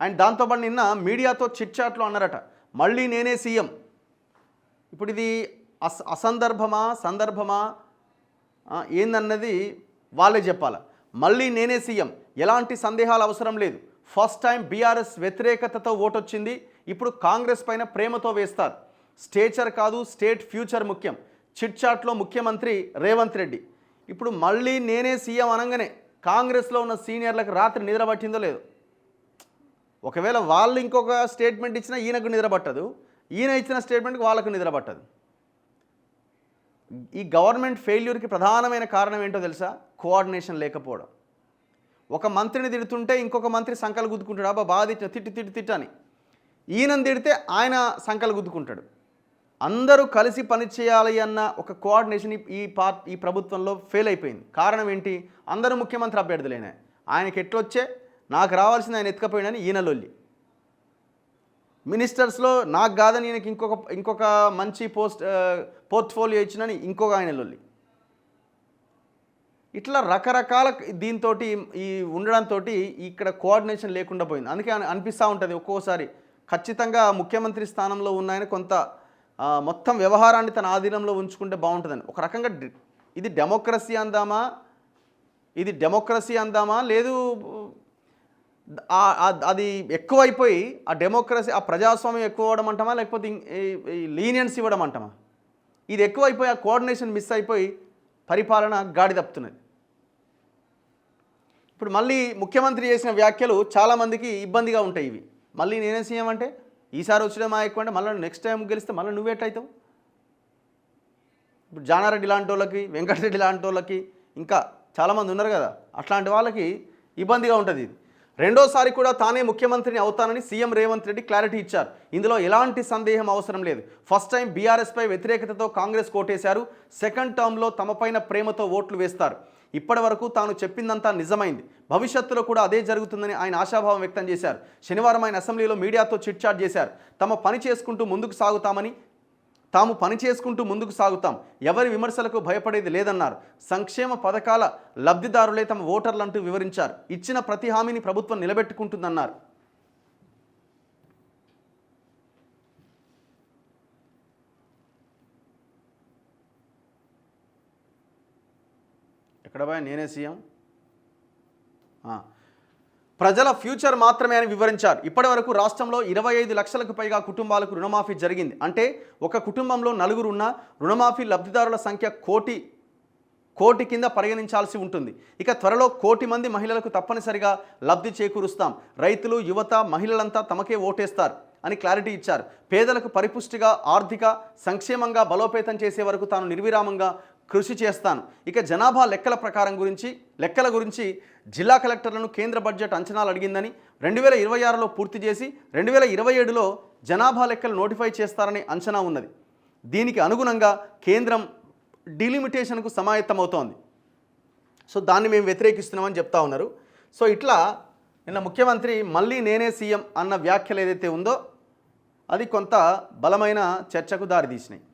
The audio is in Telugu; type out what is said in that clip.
అండ్ దాంతోపాటు నిన్న మీడియాతో చిట్ చాట్లో అన్నారట, మళ్ళీ నేనే సీఎం. ఇప్పుడు ఇది సందర్భమా ఏందన్నది వాళ్ళే చెప్పాలి. మళ్ళీ నేనే సీఎం, ఎలాంటి సందేహాలు అవసరం లేదు. ఫస్ట్ టైం బీఆర్ఎస్ వ్యతిరేకతతో ఓటొచ్చింది, ఇప్పుడు కాంగ్రెస్ పైన ప్రేమతో వేస్తారు. స్టేచర్ కాదు స్టేట్ ఫ్యూచర్ ముఖ్యం. చిట్ చాట్లో ముఖ్యమంత్రి రేవంత్ రెడ్డి. ఇప్పుడు మళ్ళీ నేనే సీఎం అనగానే కాంగ్రెస్లో ఉన్న సీనియర్లకు రాత్రి నిద్ర పట్టిందో లేదు. ఒకవేళ వాళ్ళు ఇంకొక స్టేట్మెంట్ ఇచ్చినా ఈయనకు నిద్ర పట్టదు, ఈయన ఇచ్చిన స్టేట్మెంట్కి వాళ్ళకు నిద్ర పట్టదు. ఈ గవర్నమెంట్ ఫెయిల్యూర్కి ప్రధానమైన కారణం ఏంటో తెలుసా? కోఆర్డినేషన్ లేకపోవడం. ఒక మంత్రిని తిడుతుంటే ఇంకొక మంత్రి సంకలు గుద్దుకుంటాడు, అబ్బా బాగా తిట్టిన తిట్టని. ఈయనను తిడితే ఆయన సంకలు గుద్దుకుంటాడు. అందరూ కలిసి పనిచేయాలి అన్న ఒక కోఆర్డినేషన్ ఈ ప్రభుత్వంలో ఫెయిల్ అయిపోయింది. కారణం ఏంటి? అందరూ ముఖ్యమంత్రి అభ్యర్థులేనే, ఆయనకి ఎట్లొచ్చే నాకు రావాల్సింది ఆయన ఎత్తుకపోయినని ఈయన లొల్లి. మినిస్టర్స్లో నాకు కాదని ఈయనకి ఇంకొక మంచి పోర్ట్ఫోలియో ఇచ్చినని ఇంకొక ఆయన లొల్లి. ఇట్లా రకరకాల దీంతో ఈ ఉండడంతో ఇక్కడ కోఆర్డినేషన్ లేకుండా పోయింది. అందుకే అనిపిస్తూ ఉంటుంది ఒక్కోసారి ఖచ్చితంగా ముఖ్యమంత్రి స్థానంలో ఉన్న ఆయన కొంత మొత్తం వ్యవహారాన్ని తన ఆధీనంలో ఉంచుకుంటే బాగుంటుందని. ఒక రకంగా ఇది డెమోక్రసీ అందామా లేదు అది ఎక్కువైపోయి ఆ డెమోక్రసీ ఆ ప్రజాస్వామ్యం ఎక్కువ అవ్వడం అంటామా, లేకపోతే లీనియన్స్ ఇవ్వడం అంటామా? ఇది ఎక్కువైపోయి ఆ కోఆర్డినేషన్ మిస్ అయిపోయి పరిపాలన గాడి తప్పుతున్నది. ఇప్పుడు మళ్ళీ ముఖ్యమంత్రి చేసిన వ్యాఖ్యలు చాలామందికి ఇబ్బందిగా ఉంటాయి. ఇవి మళ్ళీ నేనే సీఎం అంటే ఈసారి వచ్చడం మా ఎక్కువ అంటే మళ్ళీ నెక్స్ట్ టైం గెలిస్తే మళ్ళీ నువ్వేటవుతావు? ఇప్పుడు జానారెడ్డి లాంటి వాళ్ళకి, వెంకటరెడ్డి లాంటి వాళ్ళకి, ఇంకా చాలామంది ఉన్నారు కదా, అట్లాంటి వాళ్ళకి ఇబ్బందిగా ఉంటుంది. ఇది రెండోసారి కూడా తానే ముఖ్యమంత్రిని అవుతానని సీఎం రేవంత్ రెడ్డి క్లారిటీ ఇచ్చారు. ఇందులో ఎలాంటి సందేహం అవసరం లేదు. ఫస్ట్ టైం బీఆర్ఎస్పై వ్యతిరేకతతో కాంగ్రెస్ కోటేశారు. సెకండ్ టర్మ్లో తమపైన ప్రేమతో ఓట్లు వేస్తారు. ఇప్పటి వరకు తాను చెప్పిందంతా నిజమైంది, భవిష్యత్తులో కూడా అదే జరుగుతుందని ఆయన ఆశాభావం వ్యక్తం చేశారు. శనివారం ఆయన అసెంబ్లీలో మీడియాతో చిట్ చాట్ చేశారు. తాము పని చేసుకుంటూ ముందుకు సాగుతాం, ఎవరి విమర్శలకు భయపడేది లేదన్నారు. సంక్షేమ పథకాల లబ్ధిదారులే తమ ఓటర్లంటూ వివరించారు. ఇచ్చిన ప్రతి హామీని ప్రభుత్వం నిలబెట్టుకుంటుందన్నారు. ఎక్కడ పోయా నేనే సీఎం? ప్రజల ఫ్యూచర్ మాత్రమే అని వివరించారు. ఇప్పటి వరకు రాష్ట్రంలో 25 లక్షలకు పైగా కుటుంబాలకు రుణమాఫీ జరిగింది. అంటే ఒక కుటుంబంలో 4 ఉన్న రుణమాఫీ లబ్ధిదారుల సంఖ్య కోటి కింద పరిగణించాల్సి ఉంటుంది. ఇక త్వరలో 1 కోటి మంది మహిళలకు తప్పనిసరిగా లబ్ధి చేకూరుస్తాం. రైతులు, యువత, మహిళలంతా తమకే ఓటేస్తారు అని క్లారిటీ ఇచ్చారు. పేదలకు పరిపుష్టిగా, ఆర్థిక సంక్షేమంగా బలోపేతం చేసే వరకు తాను నిర్విరామంగా కృషి చేస్తాను. ఇక జనాభా లెక్కల గురించి జిల్లా కలెక్టర్లను కేంద్ర బడ్జెట్ అంచనాలు అడిగిందని 2026లో పూర్తి చేసి 2027లో జనాభా లెక్కలు నోటిఫై చేస్తారని అంచనా ఉన్నది. దీనికి అనుగుణంగా కేంద్రం డిలిమిటేషన్కు సమాయత్తమవుతోంది. సో దాన్ని మేము వ్యతిరేకిస్తున్నామని చెప్తా ఉన్నారు. సో ఇట్లా నిన్న ముఖ్యమంత్రి మళ్ళీ నేనే సీఎం అన్న వ్యాఖ్యలు ఏదైతే ఉందో అది కొంత బలమైన చర్చకు దారితీసినాయి.